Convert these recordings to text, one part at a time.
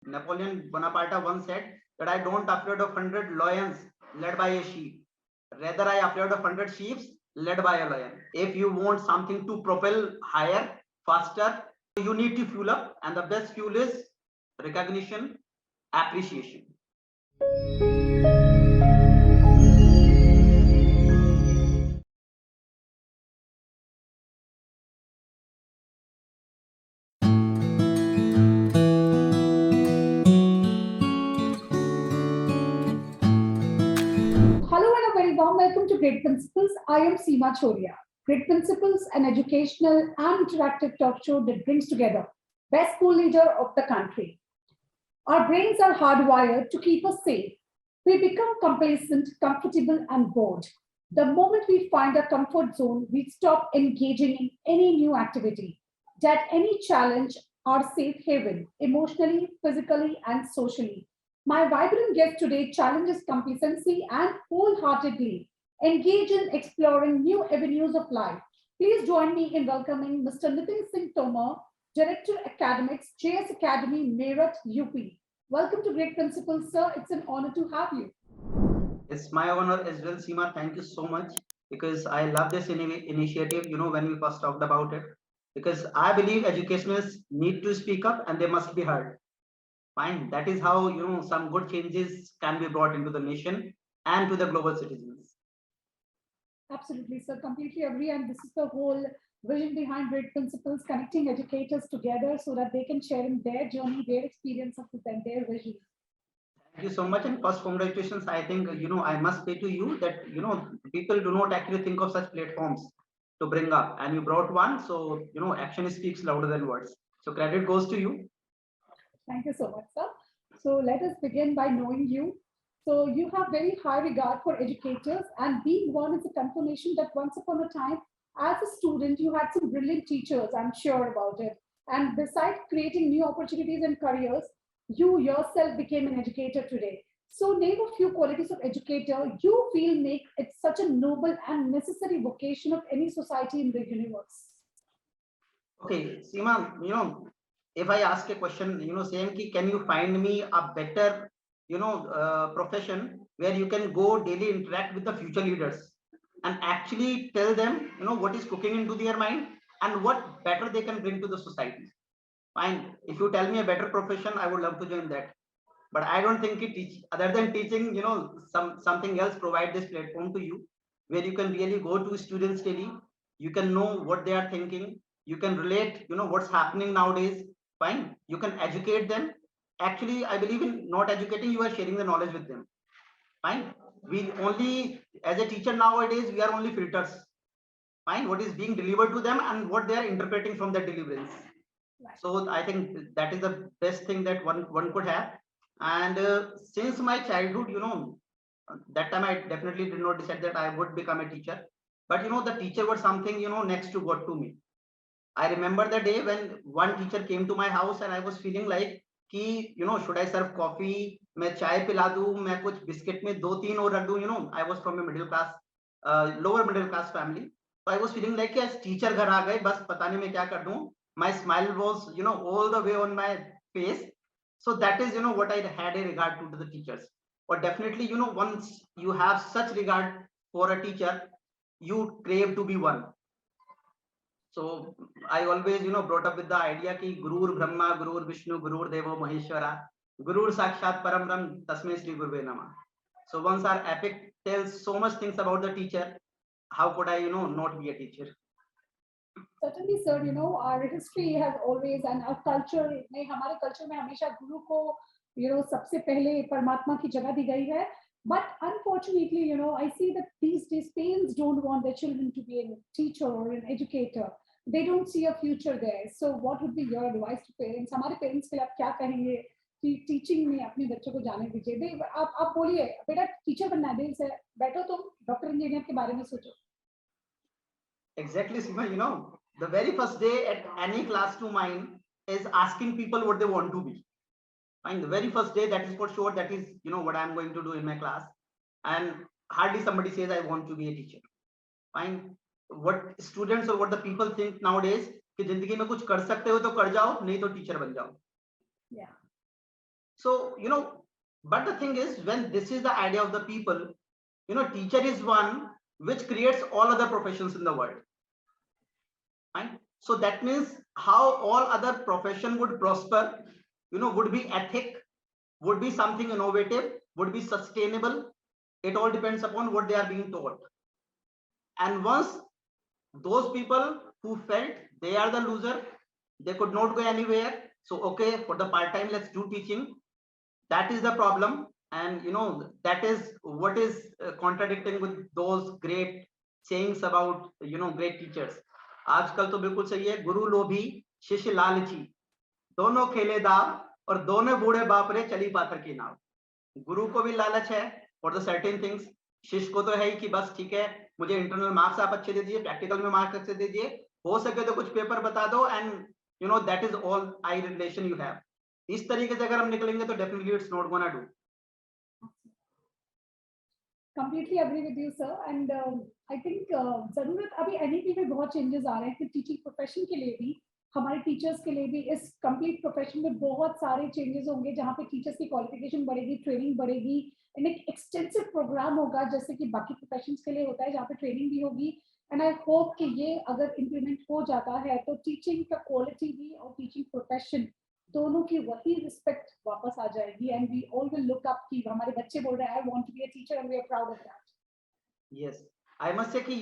Napoleon Bonaparte once said that I don't afraid of 100 lions led by a sheep. Rather, I afraid of 100 sheep led by a lion. If you want something to propel higher, faster, you need to fuel up, and the best fuel is recognition, appreciation. Hello and a very warm welcome to Great Principles. I am Seema Chhoriya. Great Principles, an educational and interactive talk show that brings together best school leader of the country. Our brains are hardwired to keep us safe. We become complacent, comfortable, and bored. The moment we find a comfort zone, we stop engaging in any new activity. That any challenge our safe haven, emotionally, physically, and socially. My vibrant guest today challenges complacency and wholeheartedly engage in exploring new avenues of life. Please join me in welcoming Mr. Nitin Singh Tomar, Director Academics, JS Academy, Meerut, UP. Welcome to Great Principles, sir. It's an honor to have you. It's my honor as well, Seema. Thank you so much because I love this initiative. When we first talked about it, because I believe educationists need to speak up and they must be heard. Fine. That is how some good changes can be brought into the nation and to the global citizens. Absolutely, sir. Completely agree. And this is the whole vision behind Great Principles, connecting educators together so that they can share in their journey, their experience of and their vision. Thank you so much. And first, congratulations. I think I must say to you that people do not actually think of such platforms to bring up, and you brought one. So action speaks louder than words. So credit goes to you. Thank you so much, sir. So let us begin by knowing you. So you have very high regard for educators, and being one is a confirmation that once upon a time, as a student, you had some brilliant teachers. I'm sure about it. And besides creating new opportunities and careers, you yourself became an educator today. So name a few qualities of educator you feel make it such a noble and necessary vocation of any society in the universe. Okay, Seema, if I ask a question, saying ki, can you find me a better, profession where you can go daily interact with the future leaders and actually tell them, what is cooking into their mind and what better they can bring to the society. Fine. If you tell me a better profession, I would love to join that. But I don't think it teach other than teaching, something else provide this platform to you where you can really go to students daily. You can know what they are thinking. You can relate, what's happening nowadays. Fine. You can educate them. Actually, I believe in not educating, you are sharing the knowledge with them. Fine. We only, as a teacher nowadays, we are only filters. Fine. What is being delivered to them and what they are interpreting from that deliverance. So I think that is the best thing that one could have. And since my childhood, that time I definitely did not decide that I would become a teacher. But the teacher was something next to God to me. I remember the day when one teacher came to my house and I was feeling like कि should I serve coffee, मैं चाय पिला दूं, मैं कुछ biscuit में दो तीन और रख दूं. I was from a middle class, lower middle class family. So I was feeling like कि as teacher घर आ गए, बस पता नहीं मैं क्या कर दूं. My smile was all the way on my face. So that is what I had a regard to the teachers. But definitely once you have such regard for a teacher, you crave to be one. So I always, brought up with the idea ki Gurur Brahma, Gurur Vishnu, Gurur Devo Maheshwara, Gurur Sakshat Param Brahm, Tasmai Shri Guruve Namah. So once our epic tells so much things about the teacher, how could I, not be a teacher? Certainly, sir. Our history has always and our culture में हमारे culture में हमेशा गुरु को सबसे पहले परमात्मा की जगह दी गई है. But unfortunately, I see that these days parents don't want their children to be a teacher or an educator. They don't see a future there. So, what would be your advice to parents? हमारे parents के लिए आप क्या कहेंगे कि teaching में अपने बच्चों को जाने दीजिए. आप बोलिए बेटा teacher बनना है दिल से बैठो तुम डॉक्टर इंजीनियर के बारे में सोचो. Exactly, Sima. The very first day at any class to mine is asking people what they want to be. Fine. The very first day, that is for sure. That is, what I'm going to do in my class. And hardly somebody says I want to be a teacher. Fine. What students or what the people think nowadays कि जिंदगी में कुछ कर सकते हो तो कर जाओ, नहीं तो टीचर बन जाओ. Yeah. So, but the thing is, when this is the idea of the people, teacher is one which creates all other professions in the world. Right? So that means how all other profession would prosper, would be ethic, would be something innovative, would be sustainable. It all depends upon what they are being taught. And once those people who felt they are the loser, they could not go anywhere. So, okay, for the part-time, let's do teaching. That is the problem. And, that is what is contradicting with those great sayings about, great teachers. आजकल तो बिल्कुल सही है, गुरु लोभी शिष्य लालची, दोनों खेले दाव और दोनों बूढ़े बाप रे चली पाथर की नाव. गुरु को भी लालच है फॉर द सर्टेन थिंग्स, शिष्य को तो है ही कि बस ठीक है, मुझे इंटरनल मार्क्स आप अच्छे दे दीजिए, प्रैक्टिकल में मार्क्स अच्छे दे दीजिए, हो सके तो कुछ पेपर बता दो, and that is all I relation you have. इस तरीके से अगर हम निकलेंगे तो definitely it's not gonna do. Completely agree with you, sir. And I think जरूरत अभी NEP में बहुत चेंजेस आ रहे हैं कि टीचिंग प्रोफेशन के लिए भी, हमारे टीचर्स के लिए भी इस कंप्लीट प्रोफेशन में बहुत सारे चेंजेस होंगे, जहाँ पे टीचर्स की क्वालिफिकेशन बढ़ेगी, ट्रेनिंग बढ़ेगी, एक एक्सटेंसिव प्रोग्राम होगा जैसे कि बाकी प्रोफेशंस के लिए होता है, जहाँ पे ट्रेनिंग भी होगी. एंड आई होप कि ये अगर इम्प्लीमेंट हो जाता है तो टीचिंग का क्वालिटी भी और टीचिंग प्रोफेशन दोनों की वही रिस्पेक्ट वापस आ जाएगी. And we all will look up कि हमारे बच्चे बोल रहे हैं I want to be a teacher and we are proud of that. Yes, I must say कि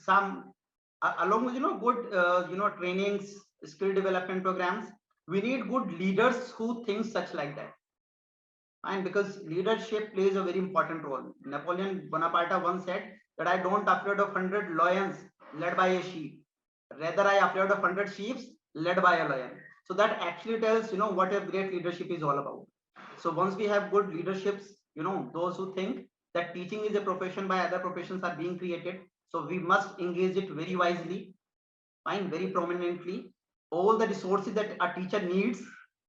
some along with good trainings, skill development programs, we need good leaders who think such like that. And because leadership plays a very important role. Napoleon Bonaparte once said that I don't afraid of 100 lions led by a sheep, rather I afraid of 100 sheep led by a lion. So that actually tells what a great leadership is all about. So once we have good leaderships, those who think that teaching is a profession by other professions are being created, so we must engage it very wisely, fine, very prominently. All the resources that a teacher needs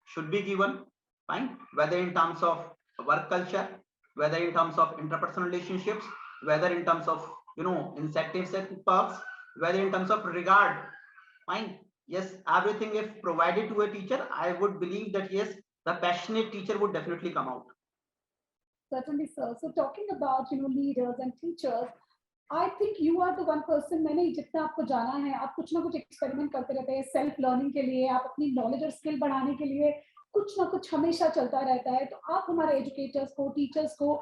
should be given, fine, whether in terms of work culture, whether in terms of interpersonal relationships, whether in terms of incentives and perks, whether in terms of regard, fine. Yes, everything if provided to a teacher, I would believe that yes, the passionate teacher would definitely come out. Certainly, sir. So talking about leaders and teachers, I think you are the one person, मैंने जितना आपको जाना है, आप कुछ ना कुछ experiment करते रहते हैं सेल्फ लर्निंग के लिए, आप अपनी नॉलेज और स्किल बढ़ाने के लिए कुछ ना कुछ हमेशा चलता रहता है. तो आप हमारे एजुकेटर्स को, टीचर्स को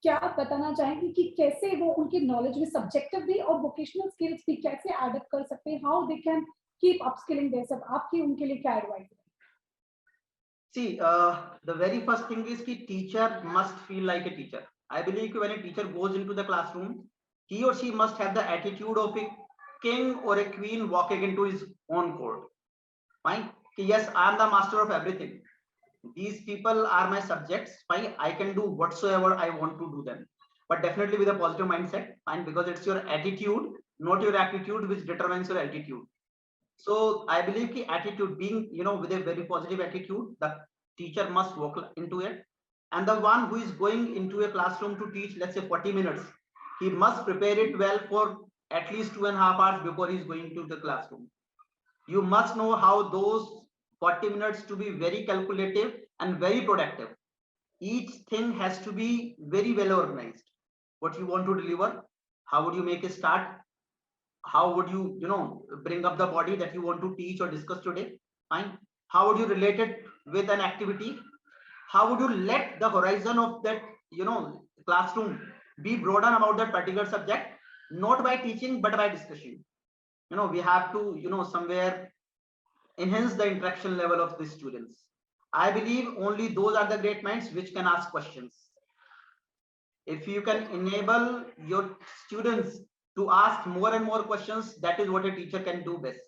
क्या बताना चाहेंगे कि कैसे वो उनकी नॉलेज में सब्जेक्टिव भी और वोकेशनल स्किल्स भी कैसे एड अप कर सकते हैं, how they can keep upskilling theirself, आपकी उनके लिए क्या एडवाइस है? See, the very first thing is that teacher must feel like a teacher. I believe when a teacher goes into the classroom, he or she must have the attitude of a king or a queen walking into his own court. Fine. Yes, I am the master of everything. These people are my subjects. Fine, I can do whatsoever I want to do them, but definitely with a positive mindset. Fine, because it's your attitude, not your aptitude, which determines your altitude. So I believe ki attitude being, with a very positive attitude, the teacher must walk into it. And the one who is going into a classroom to teach, let's say 40 minutes, he must prepare it well for at least 2.5 hours before he's going to the classroom. You must know how those 40 minutes to be very calculative and very productive. Each thing has to be very well organized. What you want to deliver, how would you make a start? How would you, bring up the body that you want to teach or discuss today? Fine. How would you relate it with an activity? How would you let the horizon of that, classroom be broaden about that particular subject, not by teaching, but by discussion? We have to, somewhere enhance the interaction level of the students. I believe only those are the great minds which can ask questions. If you can enable your students to ask more and more questions, that is what a teacher can do best.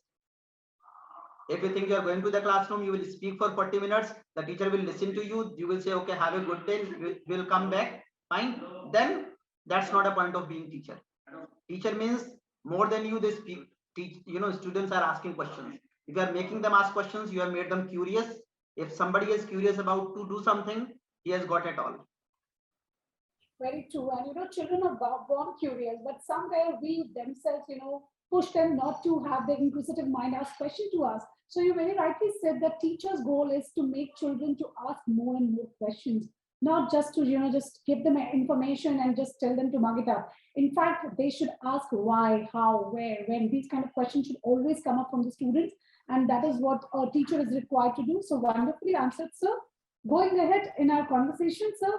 If you think you are going to the classroom, you will speak for 40 minutes, the teacher will listen to you, you will say, okay, have a good day, we'll come back, fine. Then that's not a point of being teacher. Teacher means more than you, they speak, teach, students are asking questions. If you are making them ask questions, you have made them curious. If somebody is curious about to do something, he has got it all. Very true. And children are born curious, but somewhere we themselves, push them not to have the inquisitive mind, ask questions to us. So you very rightly said that teachers' goal is to make children to ask more and more questions, not just to just give them information and just tell them to mug it up. In fact, they should ask why, how, where, when. These kind of questions should always come up from the students, and that is what a teacher is required to do. So wonderfully answered, sir. Going ahead in our conversation, sir,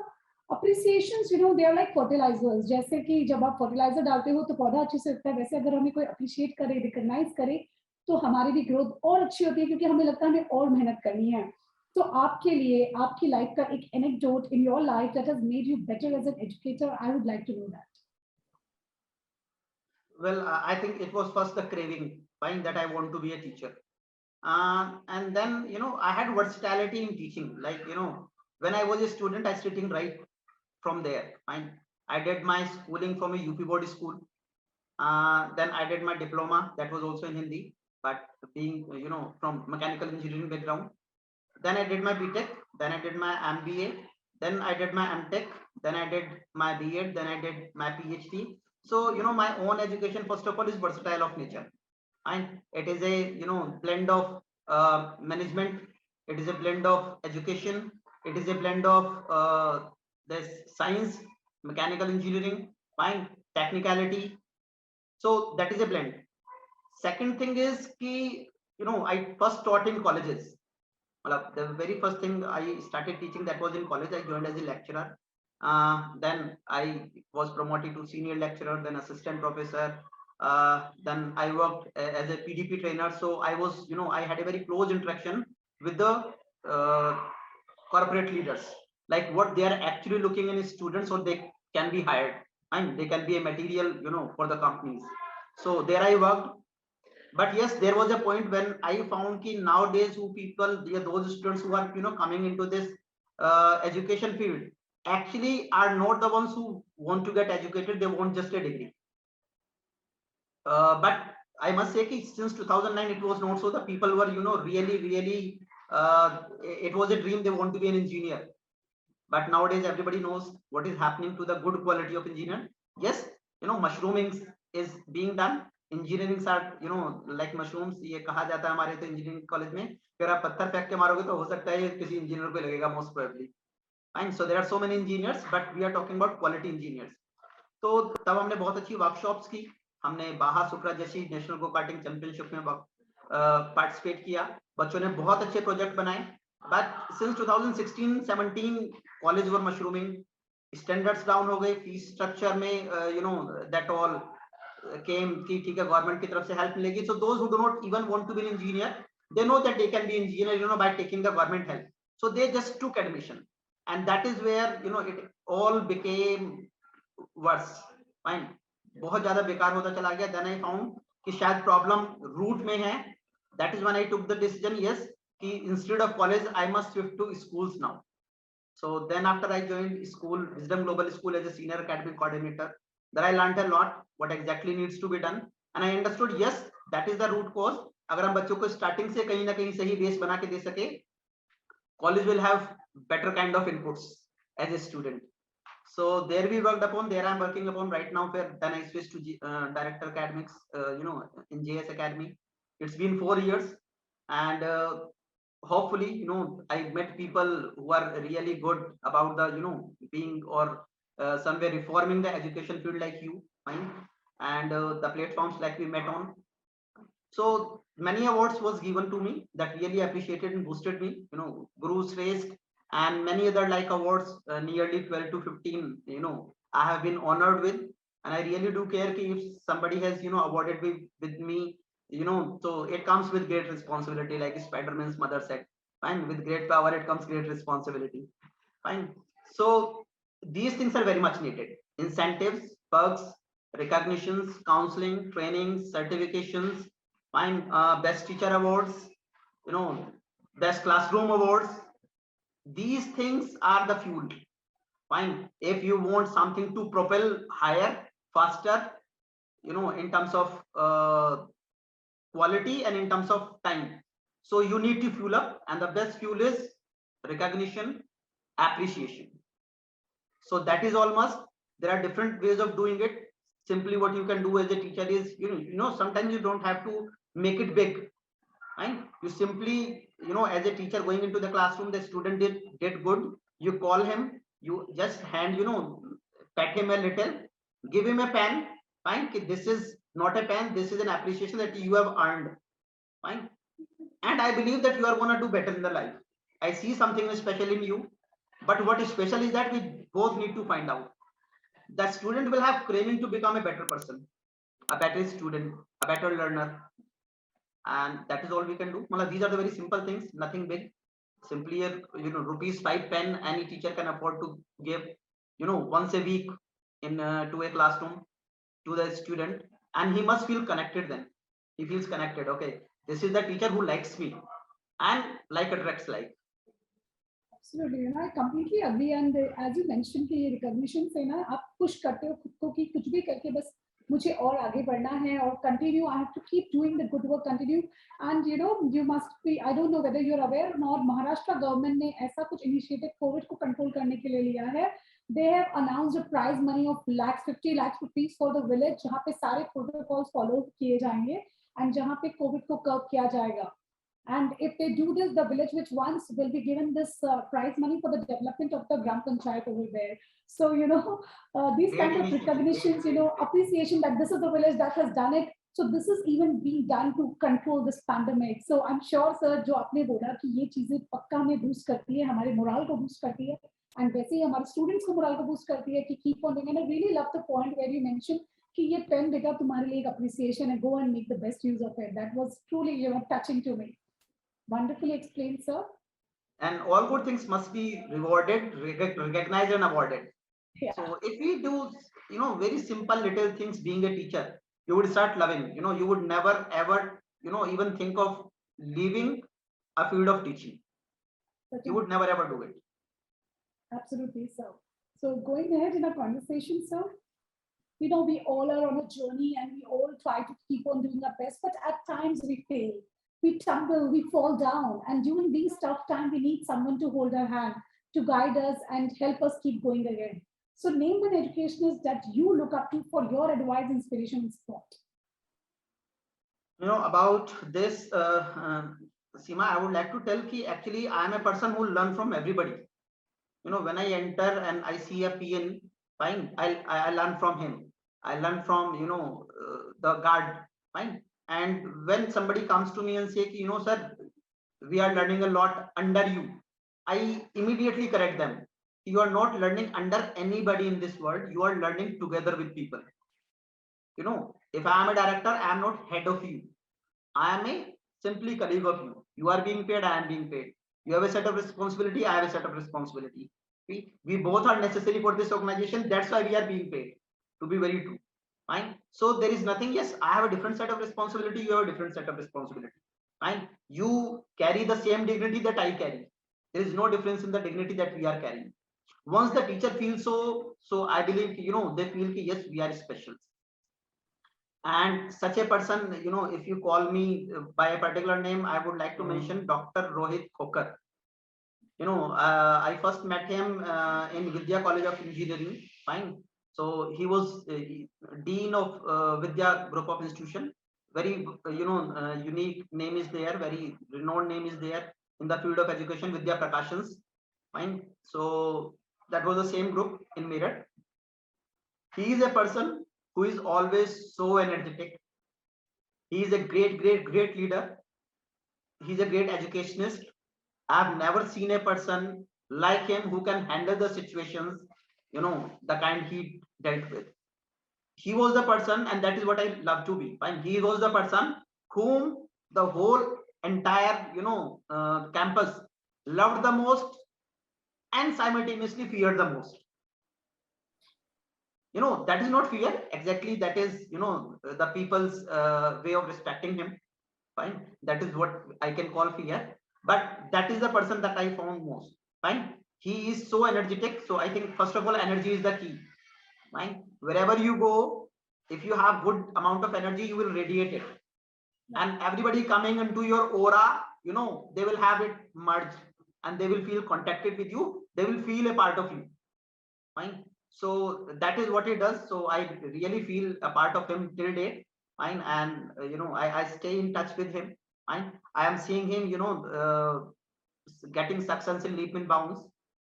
appreciations, they are like fertilizers. जैसे कि जब आप fertilizer डालते हो तो पौधा अच्छे से उगता है, वैसे अगर हमें कोई appreciate करे, recognize करे, तो हमारी भी growth और अच्छी होती है, क्योंकि हमें लगता है हमें और मेहनत करनी है. तो आपके लिए आपकी लाइफ का एक anecdote in your life that has made you better as an educator, I would like to know that. Well, I think it was first the craving, fine, that I want to be a teacher. And then, I had versatility in teaching. Like, when I was a student, I sitting right from there. Fine. I did my schooling from a UP board school. Then I did my diploma. That was also in Hindi, but being, from mechanical engineering background. Then I did my BTech. Then I did my MBA. Then I did my MTech. Then I did my B.Ed. Then I did my PhD. So, my own education, first of all, is versatile of nature. And it is a, blend of management. It is a blend of education. It is a blend of this science, mechanical engineering, fine, technicality. So that is a blend. Second thing is ki, I first taught in colleges. The very first thing I started teaching, that was in college. I joined as a lecturer. Then I was promoted to senior lecturer, then assistant professor. Then I worked as a PDP trainer. So I was, I had a very close interaction with the corporate leaders, like what they are actually looking in students, so they can be hired and they can be a material, for the companies. So there I worked. But yes, there was a point when I found that nowadays who people, those students who are, coming into this education field actually are not the ones who want to get educated. They want just a degree. But I must say that since 2009, it was not so. The people were, really, it was a dream. They want to be an engineer. But nowadays, everybody knows what is happening to the good quality of engineer. Yes, mushrooming is being done. Engineering are, like mushrooms. ये कहा जाता है हमारे तो engineering college में. अगर आप पत्थर फेंक के मारोगे तो हो सकता है ये किसी engineer को लगेगा most probably. Fine. So there are so many engineers, but we are talking about quality engineers. तो तब हमने बहुत अच्छी वर्कशॉप्स की. हमने बाहा सुक्रा जैसी नेशनल गो कार्टिंग चैंपियनशिप में पार्टिसिपेट किया. बच्चों ने बहुत अच्छे प्रोजेक्ट बनाए. But since 2016-17, college were mushrooming. Standards down हो गए. Fee structure में, that all came कि ठीक है गवर्नमेंट की तरफ से हेल्प मिलेगी. So those who do not even want to be an engineer, they know that they can be engineer, by taking the government help. So they just took admission, and that is where, it all became worse. Fine. बहुत ज्यादा बेकार होता चला गया. Then I found कि शायद problem root में है. That is when I took the decision, yes, कि instead of college I must shift to schools now. So then after I joined school, Wisdom Global School, as a senior academic coordinator, there I learned a lot what exactly needs to be done, and I understood, yes, that is the root cause. अगर हम बच्चों को starting से कहीं ना कहीं सही base बना के दे सके, college will have better kind of inputs as a student. So there we worked upon. There I'm working upon right now. Then I switched to director academics, in JS Academy. It's been 4 years, and hopefully, I met people who are really good about the, being or somewhere reforming the education field like you, fine, and the platforms like we met on. So many awards was given to me that really appreciated and boosted me, Guru's Raised and many other like awards, nearly 12 to 15, I have been honored with, and I really do care if somebody has, awarded with me, so it comes with great responsibility, like Spider-Man's mother said, fine, with great power, it comes great responsibility, fine. So these things are very much needed. Incentives, perks, recognitions, counseling, training, certifications, fine, best teacher awards, best classroom awards. These things are the fuel. Fine. If you want something to propel higher, faster, in terms of quality and in terms of time. So you need to fuel up, and the best fuel is recognition, appreciation. So that is all must. There are different ways of doing it. Simply what you can do as a teacher is, sometimes you don't have to make it big. Fine. You simply, as a teacher going into the classroom, the student did good. You call him, you just hand, pat him a little, give him a pen. Fine. This is not a pen. This is an appreciation that you have earned. Fine. And I believe that you are going to do better in the life. I see something special in you, but what is special is that we both need to find out. The student will have craving to become a better person, a better student, a better learner, and that is all we can do. These are the very simple things, nothing big. Simply a rupees 5 pen any teacher can afford to give, once a week in to a classroom to the student, and he must feel connected. Then he feels connected. Okay, this is the teacher who likes me, and like attracts like. Absolutely, I completely agree. And as you mentioned कि ये recognition से ना आप push करते हो खुद को कि कुछ भी करके बस मुझे और आगे बढ़ना है और continue. I have to keep doing the good work, continue. And you must be. I don't know whether you're aware or not. Maharashtra government ने ऐसा कुछ initiative COVID को control करने के लिए लिया है. They have announced a prize money of 50 lakhs rupees for the village जहाँ पे सारे protocols follow किए जाएंगे and जहाँ पे COVID को curb किया जाएगा. And if they do this, the village which once will be given this prize money for the development of the Gram Panchayat over there. So, these kind of recognitions, appreciation that this is the village that has done it. So this is even being done to control this pandemic. So I'm sure, sir, जो आपने बोला कि ये चीजें पक्का हमें boost करती है, हमारे morale को boost करती है, and वैसे ही हमारे students को morale को boost करती है कि keep on doing. And I really love the point where you mentioned कि ये pen देगा तुम्हारे लिए एक appreciation and go and make the best use of it. That was truly, touching to me. Wonderfully explained, sir. And all good things must be rewarded, recognized, and awarded. Yeah. So if we do, very simple little things, being a teacher, you would start loving. You would never ever, even think of leaving a field of teaching. You would never ever do it. Absolutely, sir. So going ahead in our conversation, sir, we all are on a journey and we all try to keep on doing our best, but at times we fail. We tumble, we fall down. And during these tough times, we need someone to hold our hand, to guide us and help us keep going again. So name one educationist that you look up to for your advice, inspiration, and support. About this, Seema, I would like to tell that actually I am a person who learn from everybody. When I enter and I see a PN, fine, I learn from him. I learn from, the guard, fine. And when somebody comes to me and say, sir, we are learning a lot under you, I immediately correct them. You are not learning under anybody in this world. You are learning together with people. If I am a director, I am not head of you. I am a simply colleague of you. You are being paid, I am being paid. You have a set of responsibility, I have a set of responsibility. We both are necessary for this organization. That's why we are being paid. To be very true. Fine. So there is nothing. Yes, I have a different set of responsibility. You have a different set of responsibility. Fine. You carry the same dignity that I carry. There is no difference in the dignity that we are carrying. Once the teacher feels so I believe, they feel yes, we are special. And such a person, if you call me by a particular name, I would like to mention Dr. Rohit Khokar. I first met him in Vidya College of Engineering. Fine. So he was dean of Vidya Group of Institution. Very, unique name is there. Very renowned name is there in the field of education. Vidya Prakashans. Fine. So that was the same group in Meerut. He is a person who is always so energetic. He is a great leader. He's a great educationist. I've never seen a person like him who can handle the situations, the kind he dealt with. He was the person, and that is what I love to be. And he was the person whom the whole entire, campus loved the most and simultaneously feared the most. That is not fear exactly. That is, the people's way of respecting him. Fine. That is what I can call fear. But that is the person that I found most. Fine. He is so energetic. So I think first of all, energy is the key. Fine. Wherever you go, if you have good amount of energy, you will radiate it. And everybody coming into your aura, they will have it merged and they will feel contacted with you. They will feel a part of you. Fine. So that is what he does. So I really feel a part of him till date. Fine. And I stay in touch with him. Fine. I am seeing him, getting success in leap and bounds.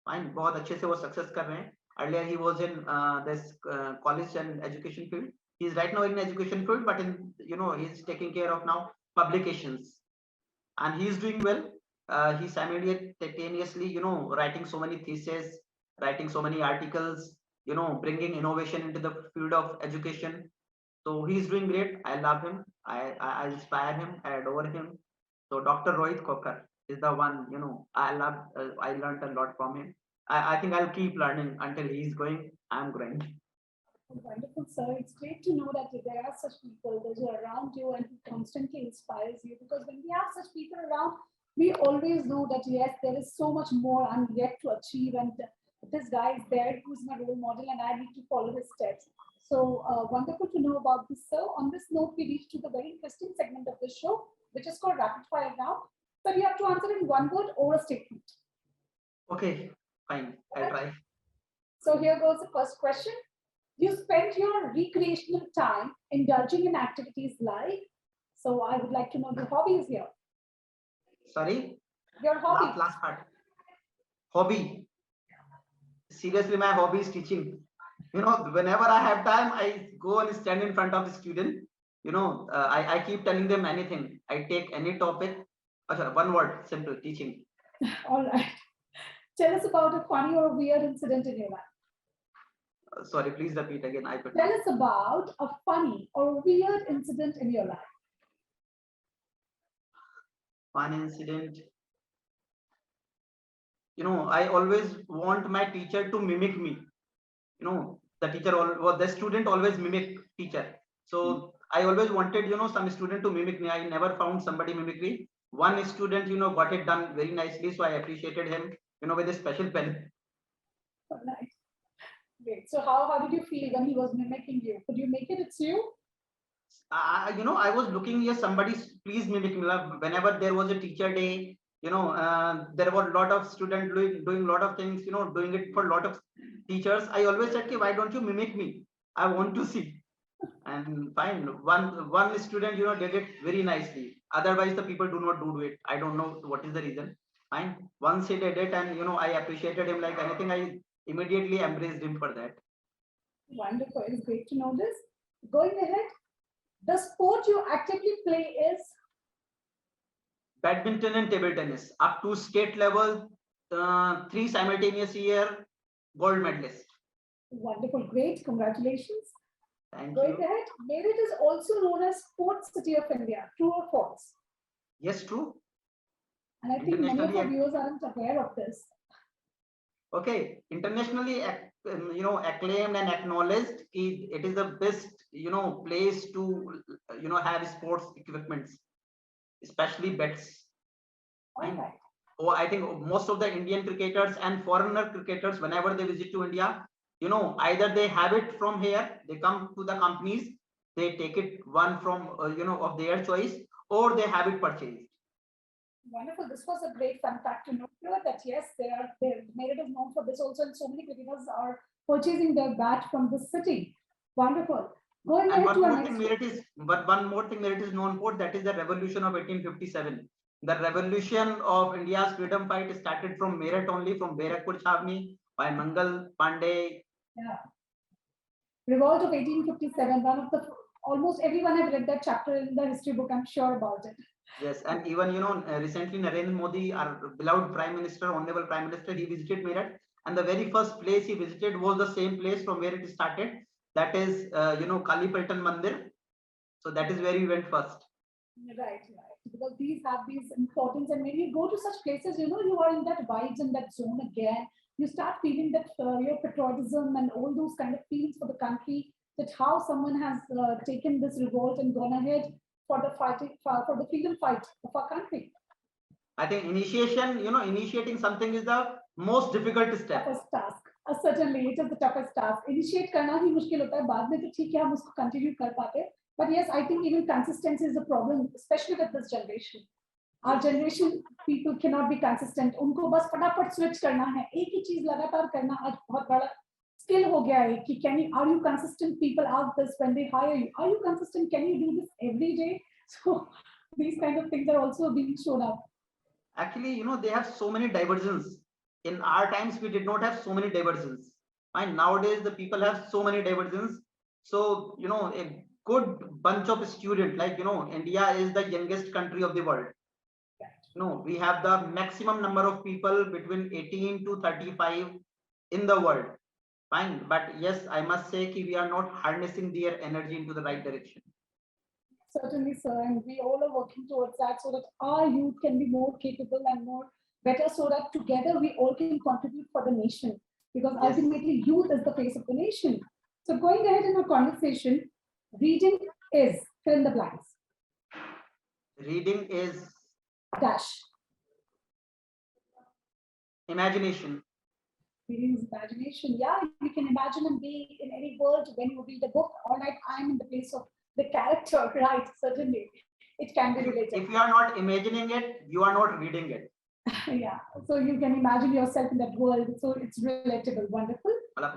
Fine. बहुत अच्छे से वो success कर रहे हैं. Earlier he was in this college and education field. He is right now in education field, but in he's taking care of now publications, and he is doing well. He simultaneously writing so many theses, writing so many articles, bringing innovation into the field of education. So he's doing great. I love him. I inspire him. I adore him. So Dr. Rohit Kokar is the one. I love. I learned a lot from him. I think I'll keep learning until he's going. I'm growing. Wonderful, sir. It's great to know that there are such people, those who are around you and who constantly inspires you. Because when we have such people around, we always know that yes, there is so much more I'm yet to achieve, and this guy is there who's my role model, and I need to follow his steps. So wonderful to know about this, sir. On this note, we reach to the very interesting segment of the show, which is called rapid fire round. So you have to answer in one word or a statement. Okay, fine. I'll try. So here goes the first question. You spend your recreational time indulging in activities like, so I would like to know your hobbies here. Sorry? Your hobby. Last part. Hobby. Seriously, my hobby is teaching. Whenever I have time, I go and stand in front of the student. I keep telling them anything. I take any topic. One word, simple, teaching. All right. Tell us about a funny or weird incident in your life. Sorry, please repeat again. Tell us about a funny or weird incident in your life. Fun incident. I always want my teacher to mimic me. The student always mimic teacher. So I always wanted, some student to mimic me. I never found somebody mimic me. One student, got it done very nicely. So I appreciated him, with a special pen. Oh, nice. Great. So how did you feel when he was mimicking you? Could you make it? It's you? I was looking here, somebody please mimic me. Whenever there was a teacher day, there were a lot of students doing a lot of things, doing it for a lot of teachers. I always said, why don't you mimic me? I want to see. And fine, one student, did it very nicely. Otherwise, the people do not do it. I don't know what is the reason. Fine. Once he did it, and I appreciated him like anything. I immediately embraced him for that. Wonderful. It's great to know this. Going ahead, the sport you actively play is badminton and table tennis. Up to state level, 3 simultaneous year gold medalist. Wonderful. Great. Congratulations. Thank Going you. ahead, Meerut is also known as Sports City of India. True or false? Yes, true. And I think many of our viewers aren't aware of this. Okay, internationally, acclaimed and acknowledged. It is the best, place to, have sports equipments, especially bets. All right. Oh, I think most of the Indian cricketers and foreigner cricketers, whenever they visit to India, either they have it from here, they come to the companies, they take it one from, of their choice, or they have it purchased. Wonderful. This was a great fun fact to know here that yes, Meerut is known for this also, and so many cricketers are purchasing their bat from this city. Wonderful. Going ahead to our next. One more thing Meerut is known for, that is the revolution of 1857. The revolution of India's freedom fight started from Meerut only, from Barakpur Chhavni by Mangal Pandey. Yeah. Revolt of 1857. One of the almost everyone has read that chapter in the history book. I'm sure about it. Yes, and even recently Narendra Modi, our beloved Prime Minister, Honorable Prime Minister, he visited Meerut, and the very first place he visited was the same place from where it started. That is, Kalipaltan Mandir. So that is where he went first. Right. Because these have these importance, and when you go to such places, you are in that vibes and that zone again. You start feeling that your patriotism and all those kind of feelings for the country. That how someone has taken this revolt and gone ahead for the fighting for the freedom fight of our country. I think initiating something is the most difficult step. Toughest task. Certainly, it is the toughest task. Initiate करना ही मुश्किल होता है. बाद में तो ठीक है हम उसको continue कर पाते. But yes, I think even consistency is a problem, especially with this generation. Our generation, people cannot be consistent. उनको बस फटाफट switch करना है. एक ही चीज लगातार करना आज बहुत बड़ा skill हो गया है कि are you consistent? People ask this when they hire you. Are you consistent? Can you do this every day? So these kind of things are also being shown up. Actually, they have so many diversions. In our times, we did not have so many diversions. And nowadays, the people have so many diversions. So, a good bunch of students, like, India is the youngest country of the world. We have the maximum number of people between 18 to 35 in the world. Fine. But yes, I must say that we are not harnessing their energy into the right direction. Certainly, sir, and we all are working towards that so that our youth can be more capable and more better, so that together we all can contribute for the nation. Because Yes. ultimately, youth is the face of the nation. So, going ahead in our conversation, reading is fill in the blanks. Reading is Dash. imagination. Reading is imagination. Yeah, you can imagine and be in any world when you read a book. All right, I'm in the place of the character, right? Certainly, it can be related. If you are not imagining it, you are not reading it. Yeah, so you can imagine yourself in that world. So it's relatable. Wonderful.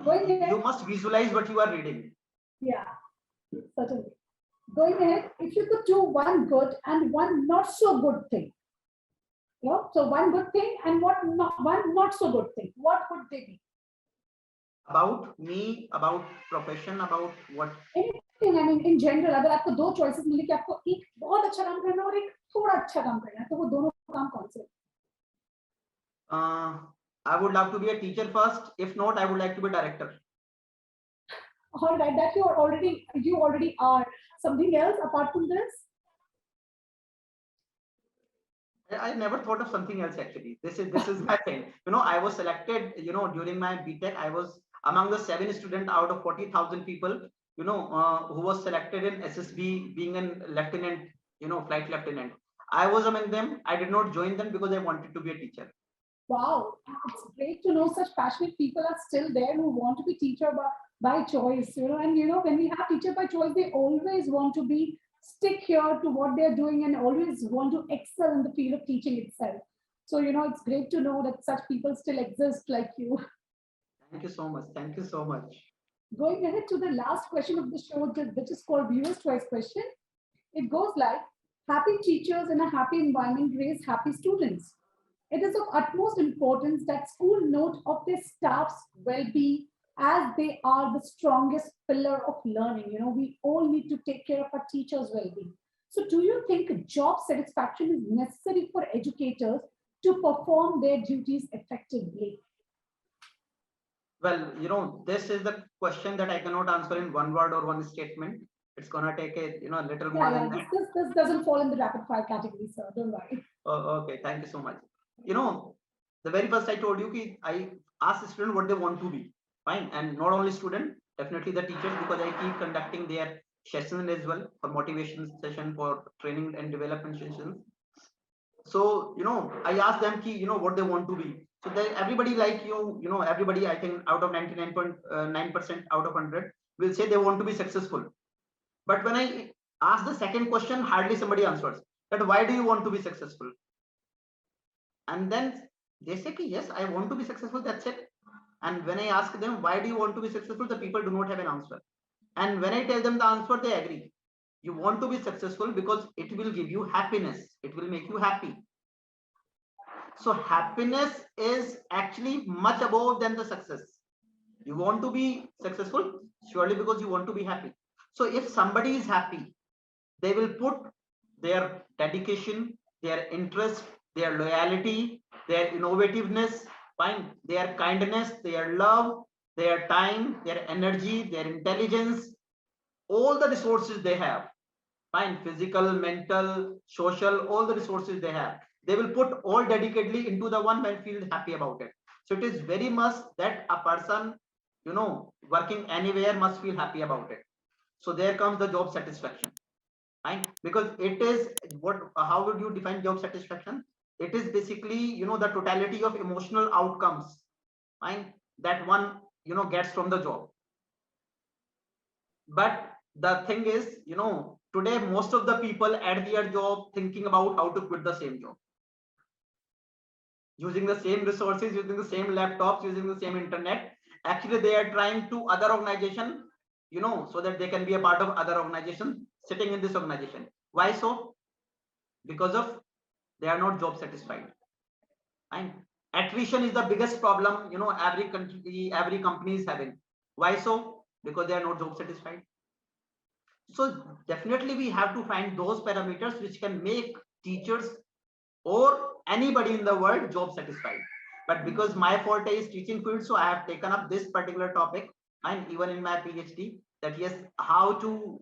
You must visualize what you are reading. Yeah, certainly. Going ahead, if you could do one good and one not so good thing. So one good thing and one not so good thing. What would they be? About me, about profession, about what? Anything. I mean, in general, अगर आपको दो choices मिले कि आपको एक बहुत अच्छा काम करना है और एक थोड़ा अच्छा काम करना है, तो वो दोनों काम कौन से? I would love to be a teacher first. If not, I would like to be a director. All right, that you already are. Something else apart from this? I never thought of something else actually. This is my thing. I was selected, during my BTech, I was among the 7 students out of 40,000 people, who was selected in SSB being a lieutenant, flight lieutenant. I was among them. I did not join them because I wanted to be a teacher. Wow, it's great to know such passionate people are still there who want to be teacher by choice, and when we have teacher by choice, they always want to be stick here to what they're doing and always want to excel in the field of teaching itself. So, it's great to know that such people still exist like you. Thank you so much. Thank you so much. Going ahead to the last question of the show, which is called viewer's choice question. It goes like, happy teachers in a happy environment raise happy students. It is of utmost importance that school note of their staff's well-being, as they are the strongest pillar of learning. We all need to take care of our teachers' well-being. So do you think job satisfaction is necessary for educators to perform their duties effectively? Well, this is the question that I cannot answer in one word or one statement. It's gonna take a little more than that. This doesn't fall in the rapid fire category, sir. Don't worry. Oh, okay, thank you so much. The very first I told you I ask students what they want to be. Fine, and not only student, definitely the teachers, because I keep conducting their sessions as well, for motivation session, for training and development sessions. So I ask them what they want to be. So everybody like everybody, I think out of 99.9% out of 100 will say they want to be successful. But when I ask the second question, hardly somebody answers that why do you want to be successful? And then they say, yes, I want to be successful, that's it. And when I ask them, why do you want to be successful? The people do not have an answer. And when I tell them the answer, they agree. You want to be successful because it will give you happiness. It will make you happy. So happiness is actually much above than the success. You want to be successful surely because you want to be happy. So if somebody is happy, they will put their dedication, their interest, their loyalty, their innovativeness, fine, their kindness, their love, their time, their energy, their intelligence, all the resources they have, fine, physical, mental, social, all the resources they have, they will put all dedicatedly into the one and feel happy about it. So it is very much that a person, working anywhere must feel happy about it. So there comes the job satisfaction. Fine, because it is how would you define job satisfaction? It is basically the totality of emotional outcomes, fine, that one gets from the job. But the thing is, today most of the people at their job thinking about how to quit the same job, using the same resources, using the same laptops, using the same internet. Actually they are trying to other organization, so that they can be a part of other organization, sitting in this organization. Why so? because of they are not job satisfied. And attrition is the biggest problem, every country, every company is having. Why so? Because they are not job satisfied. So definitely we have to find those parameters which can make teachers or anybody in the world job satisfied. But because my forte is teaching field, so I have taken up this particular topic, and even in my PhD, that yes, how to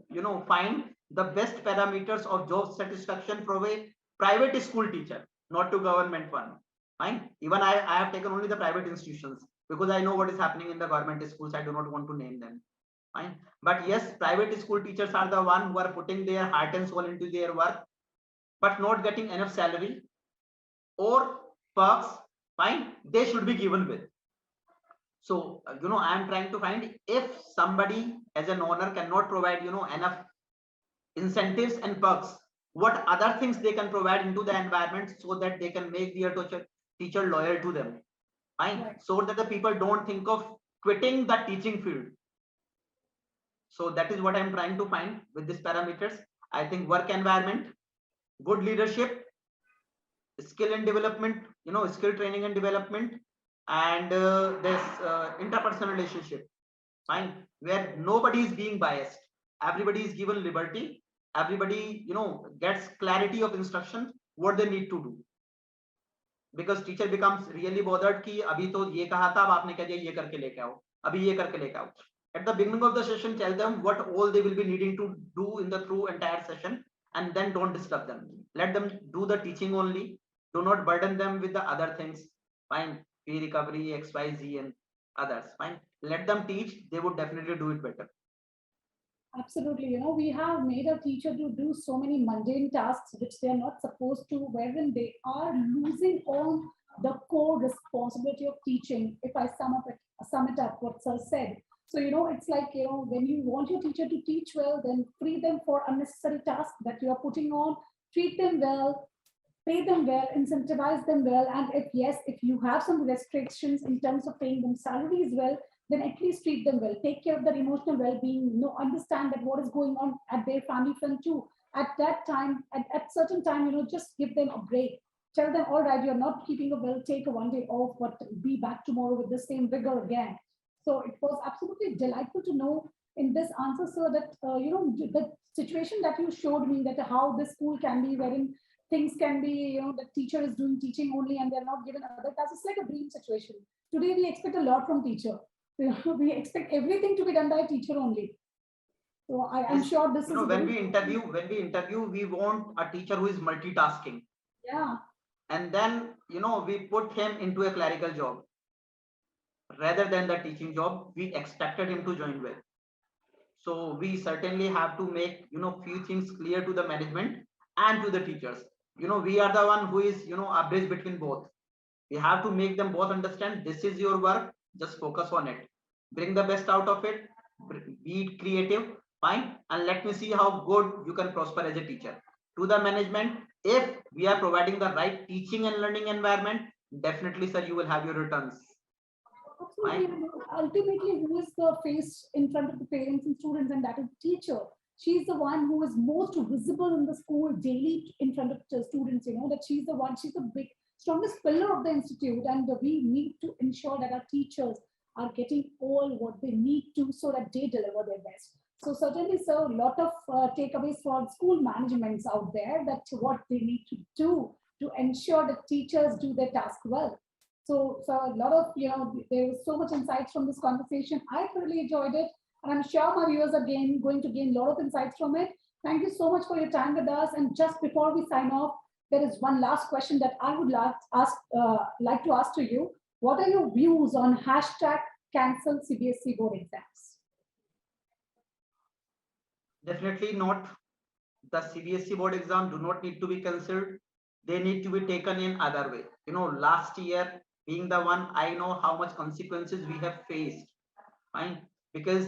find the best parameters of job satisfaction for a private school teacher, not to government one. Fine. Even I have taken only the private institutions because I know what is happening in the government schools. I do not want to name them. Fine. But yes, private school teachers are the one who are putting their heart and soul into their work, but not getting enough salary or perks. Fine, they should be given with. So I am trying to find if somebody as an owner cannot provide enough incentives and perks, what other things they can provide into the environment so that they can make their teacher loyal to them. Fine. Right. So that the people don't think of quitting the teaching field. So that is what I'm trying to find with these parameters. I think work environment, good leadership, skill and development, skill training and development, and this interpersonal relationship. Fine, where nobody is being biased, everybody is given liberty, everybody gets clarity of instruction what they need to do. Because teacher becomes really bothered कि अभी तो ये कहा था अब आपने कह दिया ये करके लेके आओ, अभी ये करके लेके आओ. At the beginning of the session, tell them what all they will be needing to do in the through entire session, and then don't disturb them. Let them do the teaching only. Do not burden them with the other things. Fine, fee recovery, XYZ, and others. Fine, let them teach. They would definitely do it better. Absolutely. We have made a teacher to do so many mundane tasks which they are not supposed to, wherein they are losing on the core responsibility of teaching. If I sum it up, what Sir said. So, it's like, when you want your teacher to teach well, then free them for unnecessary tasks that you are putting on, treat them well, pay them well, incentivize them well. And if you have some restrictions in terms of paying them salaries well, then at least treat them well, take care of their emotional well-being, understand that what is going on at their family front too. At that time, at certain time, just give them a break. Tell them, all right, you're not keeping a well, take a 1 day off, but be back tomorrow with the same vigor again. So it was absolutely delightful to know in this answer, sir, that, the situation that you showed me, that how the school can be, wherein things can be, the teacher is doing teaching only and they're not given other tasks. It's like a dream situation. Today, we expect a lot from teacher. We expect everything to be done by a teacher only. So I'm Yes, sure this is when we interview, we want a teacher who is multitasking. Yeah. And then we put him into a clerical job rather than the teaching job. We expected him to join with. So we certainly have to make few things clear to the management and to the teachers. We are the one who is a bridge between both. We have to make them both understand this is your work, just focus on it, bring the best out of it, be creative. Fine, and let me see how good you can prosper as a teacher. To the management, if we are providing the right teaching and learning environment, definitely sir, you will have your returns. Absolutely. Ultimately, who is the face in front of the parents and students, and that is teacher. She's the one who is most visible in the school daily in front of the students, that she's the one, she's the big, strongest pillar of the institute. And we need to ensure that our teachers are getting all what they need to so that they deliver their best. So certainly, sir, a lot of takeaways for school managements out there, that what they need to do to ensure that teachers do their task well. So a lot of, there was so much insights from this conversation. I thoroughly enjoyed it. And I'm sure my viewers are going to gain a lot of insights from it. Thank you so much for your time with us. And just before we sign off, there is one last question that I would like to ask to you. What are your views on hashtag cancel CBSC board exams? Definitely not. The CBSC board exam do not need to be cancelled. They need to be taken in other way. Last year being the one, I know how much consequences we have faced. Fine, because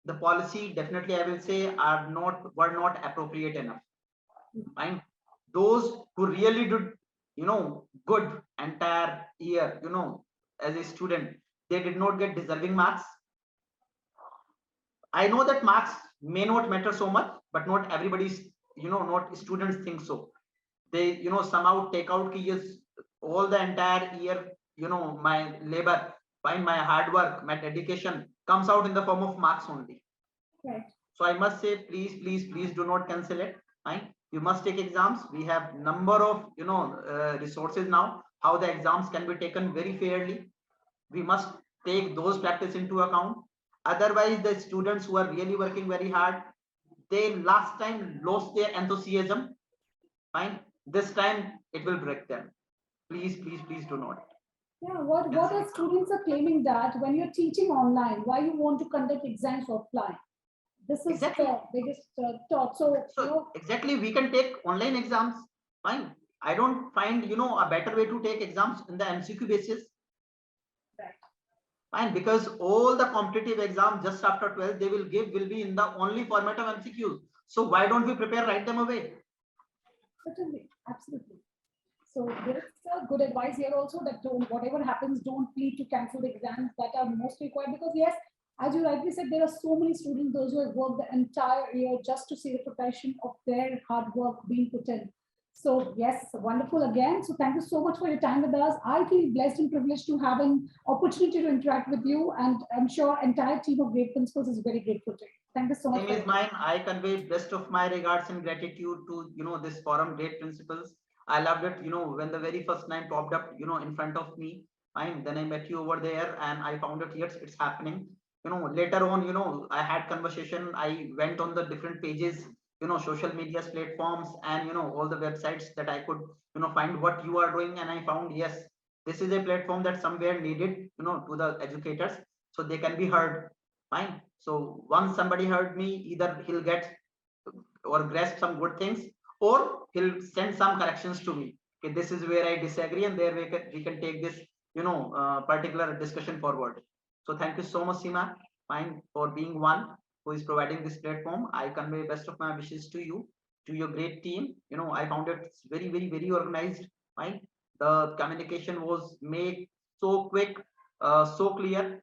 the policy, definitely I will say, were not appropriate enough. Fine, those who really did good entire year, as a student, they did not get deserving marks. I know that marks may not matter so much, but not everybody's, not students think so. they, somehow take out ki yes, all the entire year, my labor, find my hard work, my dedication comes out in the form of marks only. Right. So I must say, please, please, please do not cancel it. Fine. You must take exams. We have number of, resources now, how the exams can be taken very fairly. We must take those practice into account. Otherwise, the students who are really working very hard, they last time lost their enthusiasm. Fine. This time it will break them. Please, please, please do not. Yeah, what are students are claiming that when you're teaching online, why you want to conduct exams offline? This is Exactly. the biggest thought. So, exactly, we can take online exams. Fine. I don't find, a better way to take exams in the MCQ basis. right. Fine, because all the competitive exams just after 12 they will give will be in the only format of MCQs. So why don't we prepare right them away? Certainly, absolutely. So there's a good advice here also that don't, whatever happens, don't plead to cancel the exams that are most required, because yes, as you rightly said, there are so many students, those who have worked the entire year just to see the profession of their hard work being put in. So yes, wonderful again. So thank you so much for your time with us. I feel blessed and privileged to have an opportunity to interact with you, and I'm sure entire team of Great Principals is very grateful to you. Thank you so much. Same is mine. I convey best of my regards and gratitude to, this forum, Great Principles. I loved it, when the very first name popped up, in front of me. Fine. Then I met you over there and I found it, yes, it's happening. Later on, I had conversation. I went on the different pages, social media platforms and, all the websites that I could, find what you are doing. And I found, yes, this is a platform that somewhere needed, to the educators so they can be heard. Fine. So once somebody heard me, either he'll get or grasp some good things, or he'll send some corrections to me. Okay, this is where I disagree, and there we can take this, particular discussion forward. So thank you so much, Seema, fine, for being one who is providing this platform. I convey best of my wishes to you, to your great team. I found it very, very, very organized. Fine, the communication was made so quick, so clear.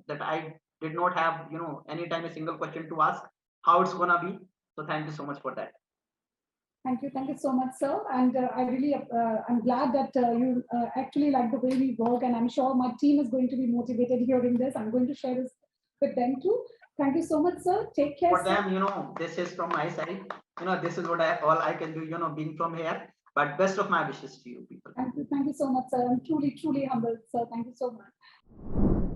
That I did not have, anytime a single question to ask how it's gonna be. So thank you so much for that. Thank you so much, sir. And I really, I'm glad that you actually like the way we work, and I'm sure my team is going to be motivated hearing this. I'm going to share this with them too. Thank you so much, sir. Take care. For them, this is from my side. This is what all I can do. Being from here. But best of my wishes to you people. Thank you so much, sir. I'm truly, truly humbled, sir. Thank you so much.